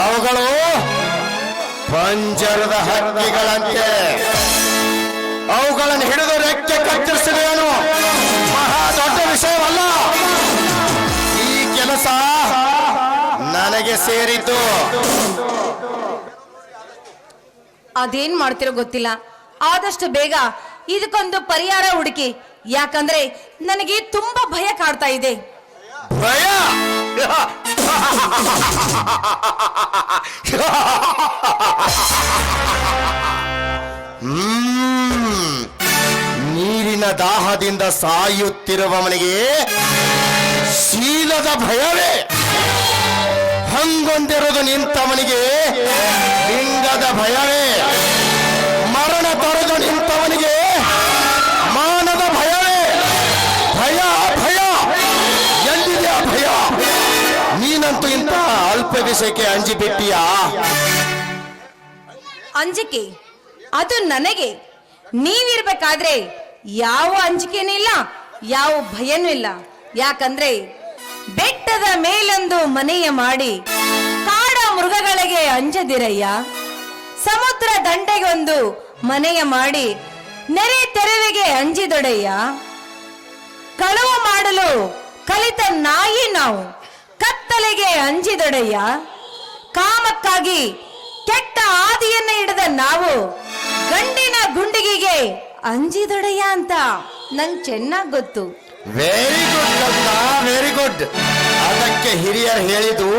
ಅವುಗಳು ಪಂಜರದ ಹಕ್ಕಿಗಳಂತೆ. ಅವುಗಳನ್ನು ಹಿಡಿದು ರೆಕ್ಕೆ ಕತ್ತರಿಸಿದೇನು ಮಹಾ ದೊಡ್ಡ ವಿಷಯವಲ್ಲ. ಈ ಕೆಲಸ ನನಗೆ ಸೇರಿತು. ಅದೇನ್ ಮಾಡ್ತಿರೋ ಗೊತ್ತಿಲ್ಲ. ಆದಷ್ಟು ಬೇಗ ಇದಕ್ಕೊಂದು ಪರಿಹಾರ ಹುಡುಕಿ. ಯಾಕಂದ್ರೆ ನನಗೆ ತುಂಬಾ ಭಯ ಕಾಡ್ತಾ ಇದೆ. ಭಯ? ನೀರಿನ ದಾಹದಿಂದ ಸಾಯುತ್ತಿರುವವನಿಗೆ ಶೀಲದ ಭಯವೇ? ಹಂಗೊಂದಿರುವುದು ನಿಂತವನಿಗೆ ಲಿಂಗದ ಭಯವೇ? ಮರಣ ತೊರೆದು ನಿಂತವನಿಗೆ ಮಾನದ ಭಯವೇ? ಭಯ ಭಯ ಎಲ್ಲಿದೆಯಾ ಭಯ? ನೀನಂತೂ ಇಂಥ ಅಲ್ಪ ವಿಷಯಕ್ಕೆ ಅಂಜಿಬಿಟ್ಟಿಯಾ? ಅಂಜಿಕೆ ಅದು ನನಗೆ. ನೀವಿರ್ಬೇಕಾದ್ರೆ ಯಾವ ಅಂಜಿಕೆನೂ ಇಲ್ಲ, ಯಾವ ಭಯನೂ ಇಲ್ಲ. ಯಾಕಂದ್ರೆ ಬೆಟ್ಟದ ಮೇಲೊಂದು ಮನೆಯ ಮಾಡಿ ಕಾಡ ಮೃಗಗಳಿಗೆ ಅಂಜದಿರಯ್ಯ. ಸಮುದ್ರ ದಂಡೆಗೊಂದು ಮನೆಯ ಮಾಡಿ ನೆರೆ ತೆರವಿಗೆ ಅಂಜಿದೊಡೆಯ. ಕಳವು ಮಾಡಲು ಕಲಿತ ನಾಯಿ ನಾವು ಕತ್ತಲೆಗೆ ಅಂಜಿದೊಡೆಯ. ಕಾಮಕ್ಕಾಗಿ ಕೆಟ್ಟ ಆದಿಯನ್ನ ಹಿಡಿದ ನಾವು ಗಂಡಿನ ಗುಂಡಿಗೆಗೆ ಅಂಜಿದೊಡೆಯ ಅಂತ ನಂಗೆ ಚೆನ್ನಾಗಿ ಗೊತ್ತು. ವೆರಿ ಗುಡ್ ಕಲ್ಪನಾ, ವೆರಿ ಗುಡ್. ಅದಕ್ಕೆ ಹಿರಿಯರು ಹೇಳಿದು,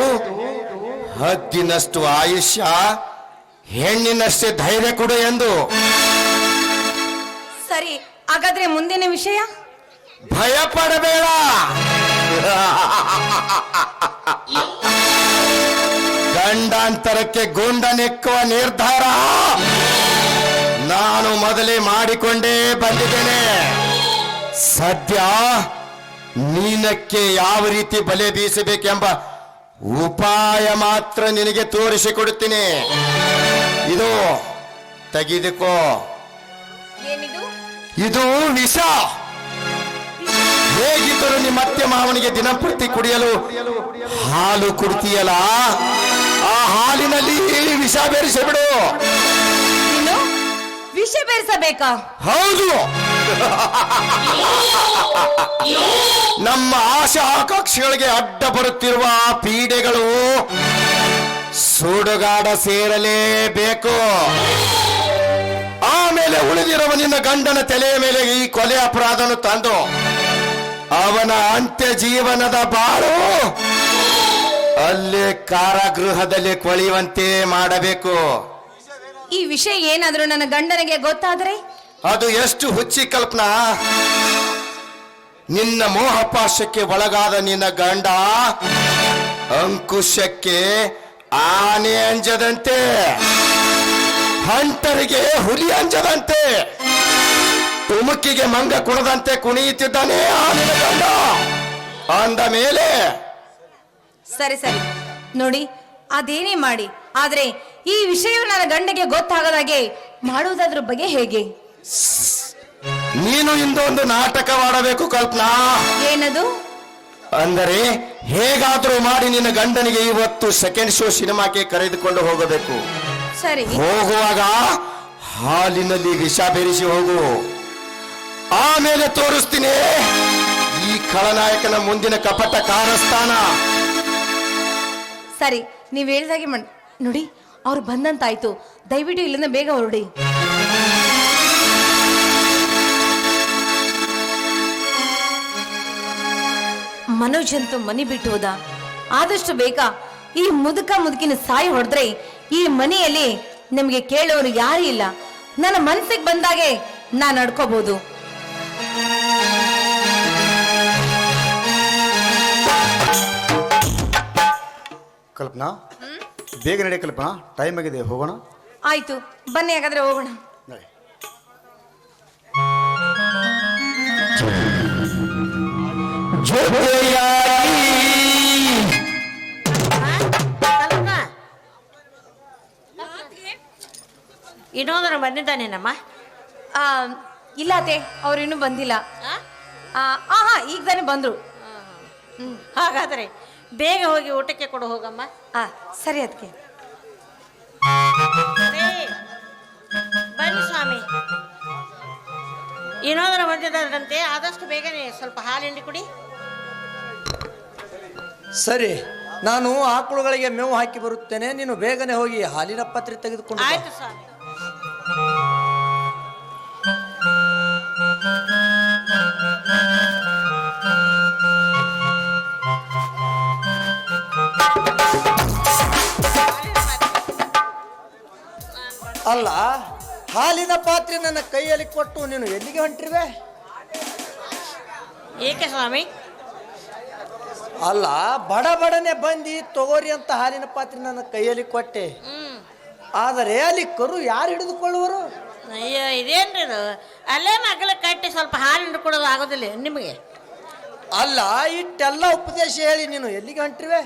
ಹದ್ದಿನಷ್ಟು ಆಯುಷ್ಯ ಹೆಣ್ಣಿನಷ್ಟೇ ಧೈರ್ಯ ಕೊಡು ಎಂದು. ಸರಿ, ಹಾಗಾದ್ರೆ ಮುಂದಿನ ವಿಷಯ? ಭಯ ಪಡಬೇಡ. ಗಂಡಾಂತರಕ್ಕೆ ಗುಂಡ ನೆಕ್ಕುವ ನಿರ್ಧಾರ ನಾನು ಮೊದಲೇ ಮಾಡಿಕೊಂಡೇ ಬಂದಿದ್ದೇನೆ. ಸದ್ಯ ನೀನಕ್ಕೆ ಯಾವ ರೀತಿ ಬಲೆ ಬೀಸಬೇಕೆಂಬ ಉಪಾಯ ಮಾತ್ರ ನಿನಗೆ ತೋರಿಸಿಕೊಡುತ್ತೀನಿ. ಇದು ತೆಗೆದುಕೋ. ಏನಿದು? ಇದು ವಿಷ. ಹೇಗಿದ್ದರೂ ನಿಮ್ಮ ಅತ್ತೆ ಮಾವನಿಗೆ ದಿನಪೂರ್ತಿ ಕುಡಿಯಲು ಹಾಲು ಕುಡ್ತೀಯಲ್ಲ, ಆ ಹಾಲಿನಲ್ಲಿ ವಿಷ ಬೆರೆಸಿಬಿಡು. ನೀನು ವಿಷ ಬೆರೆಸಬೇಕಾ? ಹೌದು. ನಮ್ಮ ಆಶಾ ಆಕಾಂಕ್ಷೆಗಳಿಗೆ ಅಡ್ಡ ಬರುತ್ತಿರುವ ಆ ಪೀಡೆಗಳು ಸುಡುಗಾಡ ಸೇರಲೇಬೇಕು. ಆಮೇಲೆ ಉಳಿದಿರುವ ನಿನ್ನ ಗಂಡನ ತಲೆಯ ಮೇಲೆ ಈ ಕೊಲೆ ಅಪರಾಧವನ್ನು ತಂದು ಅವನ ಅಂತ್ಯ ಜೀವನದ ಬಾಳು ಅಲ್ಲೇ ಕಾರಾಗೃಹದಲ್ಲಿ ಕೊಳೆಯುವಂತೆ ಮಾಡಬೇಕು. ಈ ವಿಷಯ ಏನಾದ್ರೂ ನನ್ನ ಗಂಡನಿಗೆ ಗೊತ್ತಾದ್ರೆ? ಅದು ಎಷ್ಟು ಹುಚ್ಚಿ ಕಲ್ಪನಾ. ನಿನ್ನ ಮೋಹಪಾಶಕ್ಕೆ ಒಳಗಾದ ನಿನ್ನ ಗಂಡ ಅಂಕುಶಕ್ಕೆ ಆನೆ ಅಂಜದಂತೆ, ಹಂಟರಿಗೆ ಹುಲಿ ಅಂಜದಂತೆ, ತುಮುಕಿಗೆ ಮಂಗ ಕುಣದಂತೆ ಕುಣಿಯುತ್ತಿದ್ದಾನೆ ಆ ನಿನ್ನ ಗಂಡ ಅಂದ ಮೇಲೆ. ಸರಿ ಸರಿ ನೋಡಿ, ಅದೇನೇ ಮಾಡಿ, ಆದ್ರೆ ಈ ವಿಷಯ ನನ್ನ ಗಂಡಗೆ ಗೊತ್ತಾಗದಾಗೆ ಮಾಡುವುದಾದ್ರ ಬಗ್ಗೆ ಹೇಗೆ? ನೀನು ಇಂದೊಂದು ನಾಟಕವಾಡಬೇಕು ಕಲ್ಪನಾ. ಏನದು? ಅಂದರೆ ಹೇಗಾದ್ರೂ ಮಾಡಿ ನಿನ್ನ ಗಂಡನಿಗೆ ಇವತ್ತು ಸೆಕೆಂಡ್ ಶೋ ಸಿನಿಮಾಕ್ಕೆ ಕರೆದುಕೊಂಡು ಹೋಗಬೇಕು. ಸರಿ, ಹೋಗುವಾಗ ಹಾಲಿನಲ್ಲಿ ವಿಷ ಬೆರೆಸಿ ಹೋಗು. ಆಮೇಲೆ ತೋರಿಸ್ತೀನಿ ಈ ಖಳನಾಯಕನ ಮುಂದಿನ ಕಪಟ ಕಾರಸ್ಥಾನ. ಸರಿ, ನೀವ್ ಹೇಳ್ದಾಗೆ ನೋಡಿ, ಅವ್ರು ಬಂದಂತಾಯ್ತು. ದಯವಿಟ್ಟು ಇಲ್ಲಿಂದ ಬೇಗ ಹೊರಡಿ. ಮನೋಜ್ ಅಂತೂ ಮನೆ ಬಿಟ್ಟು ಹೋದ. ಆದಷ್ಟು ಬೇಗ ಈ ಮುದುಕಿನ ಸಾಯಿ ಹೊಡೆದ್ರೆ ಈ ಮನೆಯಲ್ಲಿ ನಮಗೆ ಕೇಳೋರು ಯಾರು ಇಲ್ಲ. ನನ್ನ ಮನಸ್ಸಿಗೆ ಬಂದಾಗೆ ನಾನು ನಡ್ಕೋಬಹುದು. ಕಲ್ಪನಾ, ಬೇಗ ನಡೆ ಕಲ್ಪನಾ, ಟೈಮ್ ಆಗಿದೆ, ಹೋಗೋಣ. ಆಯ್ತು, ಬನ್ನಿ ಹಾಗಾದ್ರೆ ಹೋಗೋಣ. ನಡೆ. ಇನ್ನೊಂದರ ಬಂದಿದ್ದಾನೇನಮ್ಮ? ಇಲ್ಲ ಅತ್ತೆ, ಅವ್ರು ಇನ್ನೂ ಬಂದಿಲ್ಲ. ಹಾ ಈಗ ತಾನೇ ಬಂದ್ರು. ಹಾಗಾದರೆ ಬೇಗ ಹೋಗಿ ಊಟಕ್ಕೆ ಕೊಡು ಹೋಗಮ್ಮ. ಸರಿ ಅದಕ್ಕೆ ಬನ್ನಿ ಸ್ವಾಮಿ. ಇನ್ನೋದರ ಹೊಂದಿದಂತೆ ಆದಷ್ಟು ಬೇಗನೆ ಸ್ವಲ್ಪ ಹಾಲಿಂಡಿ ಕುಡಿ. ಸರಿ, ನಾನು ಆಕಳುಗಳಿಗೆ ಮೇವು ಹಾಕಿ ಬರುತ್ತೇನೆ. ನೀನು ಬೇಗನೆ ಹೋಗಿ ಹಾಲಿನ ಪಾತ್ರೆ ತೆಗೆದುಕೊಂಡು ಬಾ. ಆಯ್ತು ಸ್ವಾಮಿ. ಅಲ್ಲ, ಹಾಲಿನ ಪಾತ್ರೆ ನನ್ನ ಕೈಯಲ್ಲಿ ಕೊಟ್ಟು ನೀನು ಎಲ್ಲಿಗೆ ಹೊಂಟಿರುವೆ? ಏಕೆ ಸ್ವಾಮಿ? ಅಲ್ಲ, ಬಡನೆ ಬಂದು ತಗೋರಿ ಅಂತ ಹಾಲಿನ ಪಾತ್ರೆ ನನ್ನ ಕೈಯಲ್ಲಿ ಕೊಟ್ಟೆ. ಆದರೆ ಅಲ್ಲಿ ಕರು ಯಾರು ಹಿಡಿದುಕೊಳ್ಳುವರು? ಅಯ್ಯೋ, ಇದೇನ್ರಿ ಇದು? ಅಲ್ಲೇ ಮಗ್ಲ ಕಟ್ಟಿ ಸ್ವಲ್ಪ ಹಾಲಿಂಡಿ ಕೊಡೋದು ಆಗೋದಿಲ್ಲ ನಿಮಗೆ? ಅಲ್ಲ, ಇಟ್ಟೆಲ್ಲ ಉಪದೇಶ ಹೇಳಿ ನೀನು ಎಲ್ಲಿಗೆ ಹೊಂಟಿರುವೆ?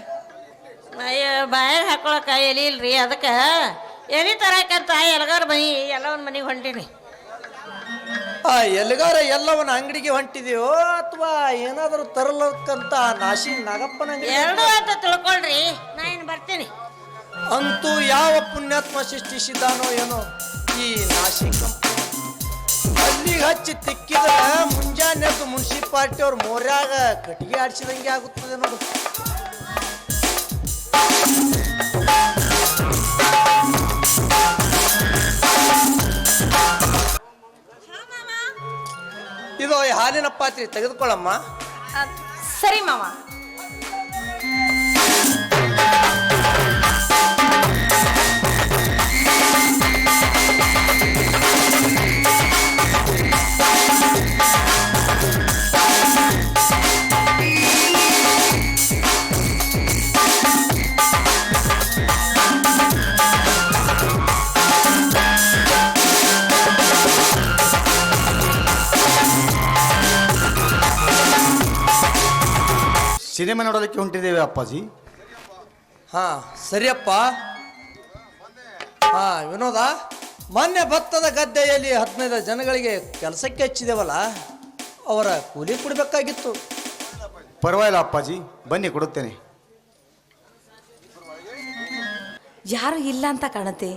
ಅಯ್ಯೋ, ಬಾಯಾಗ ಹಾಕೊಳಕ ಎಲಿ ಇಲ್ರಿ, ಅದಕ್ಕೆ ಎಲಿ ತರಕಂತ ಎಲ್ಗಾರ ಮನಿ ಎಲ್ಲವನ್ನ ಮನೆಗೆ ಹೊಂಟೀನಿ. ಎಲ್ಲಿಗಾರ ಎಲ್ಲವನ್ನ ಅಂಗಡಿಗೆ ಹೊಂಟಿದೆಯೋ ಅಥವಾ ಏನಾದರೂ ತರಲಕ್ಕಂತ ನಾಶಿ ನಾಗಪ್ಪನ ಅಂಗಡಿ? ಎರಡು ಅಂತ ತಿಳ್ಕೊಳ್ರಿ, ನಾ ಏನು ಬರ್ತೀನಿ. ಅಂತೂ ಯಾವ ಪುಣ್ಯಾತ್ಮ ಸೃಷ್ಟಿಸಿದಾನೋ ಏನೋ ಈ ನಾಶಿಕ. ಅಲ್ಲಿಗೆ ಹಚ್ಚಿ ತಿಕ್ಕಿದ್ರೆ ಮುಂಜಾನೆ ಎದ್ದು ಮುನ್ಸಿಪಾಲ್ಟಿ ಅವ್ರ ಮೋರ್ಯಾಗ ಕಟ್ಟಿಗೆ ಆಡಿಸಿದಂಗೆ ಆಗುತ್ತದೆ ನೋಡು. ಇದು ಈ ಹಾಲಿನ ಪಾತ್ರೆ ತೆಗೆದುಕೊಳ್ಳಮ್ಮ. ಸರಿ ಮಾವ. ಸಿನಿಮಾ ನೋಡೋದಕ್ಕೆ ಹೊಂಟಿದ್ದೇವೆ ಅಪ್ಪಾಜಿ. ಹಾ ಸರಿಯಪ್ಪ. ಹಾ ವಿನೋದ, ಮೊನ್ನೆ ಭತ್ತದ ಗದ್ದೆಯಲ್ಲಿ 15 ಜನಗಳಿಗೆ ಕೆಲಸಕ್ಕೆ ಹಚ್ಚಿದೇವಲ್ಲ, ಅವರ ಕೂಲಿ ಕೊಡಬೇಕಾಗಿತ್ತು. ಪರವಾಗಿಲ್ಲ ಅಪ್ಪಾಜಿ, ಬನ್ನಿ ಕೊಡುತ್ತೇನೆ. ಯಾರು ಇಲ್ಲ ಅಂತ ಕಾಣುತ್ತೆ.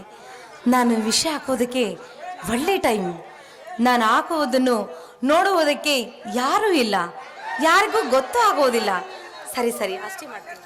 ನಾನು ವಿಷ ಹಾಕೋದಕ್ಕೆ ಒಳ್ಳೆ ಟೈಮ್. ನಾನು ಹಾಕುವುದನ್ನು ನೋಡುವುದಕ್ಕೆ ಯಾರೂ ಇಲ್ಲ, ಯಾರಿಗೂ ಗೊತ್ತೂ ಆಗೋದಿಲ್ಲ. ಸರಿ ಸರಿ, ಅಷ್ಟೇ ಮಾಡ್ತೀನಿ.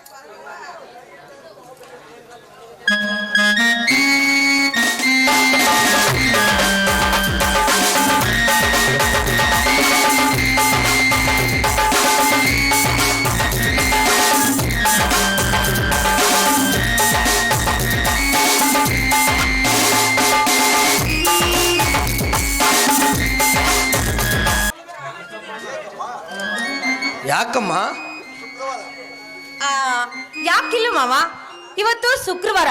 ಯಾಕಮ್ಮ? ಯಾಕಿಲ್ಲ ಮಾವ, ಇವತ್ತು ಶುಕ್ರವಾರ,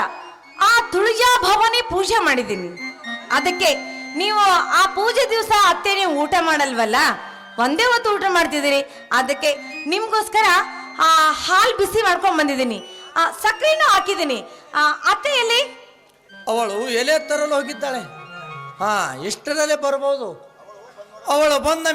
ಆ ತುಳಜಾ ಭವಾನಿ ಪೂಜೆ ಮಾಡಿದ್ದೀನಿ. ಅದಕ್ಕೆ ನೀವು ಆ ಪೂಜೆ ದಿವಸ ಅತ್ತೆ ನೀವು ಊಟ ಮಾಡಲ್ವಲ್ಲ, ಒಂದೇ ಹೊತ್ತು ಊಟ ಮಾಡ್ತಿದ್ದೀರಿ. ಅದಕ್ಕೆ ನಿಮ್ಗೋಸ್ಕರ ಆ ಹಾಲು ಬಿಸಿ ಮಾಡ್ಕೊಂಡ್ ಬಂದಿದ್ದೀನಿ, ಸಕ್ಕರೆನೂ ಹಾಕಿದ್ದೀನಿ. ಅತ್ತೆ ಎಲ್ಲಿ? ಅವಳು ಎಲೆ ತರಲು ಹೋಗಿದ್ದಾಳೆ. ಹಾ, ಎಷ್ಟರಲ್ಲೇ ಬರ್ಬೋದು. ಅವಳು ಬಂದ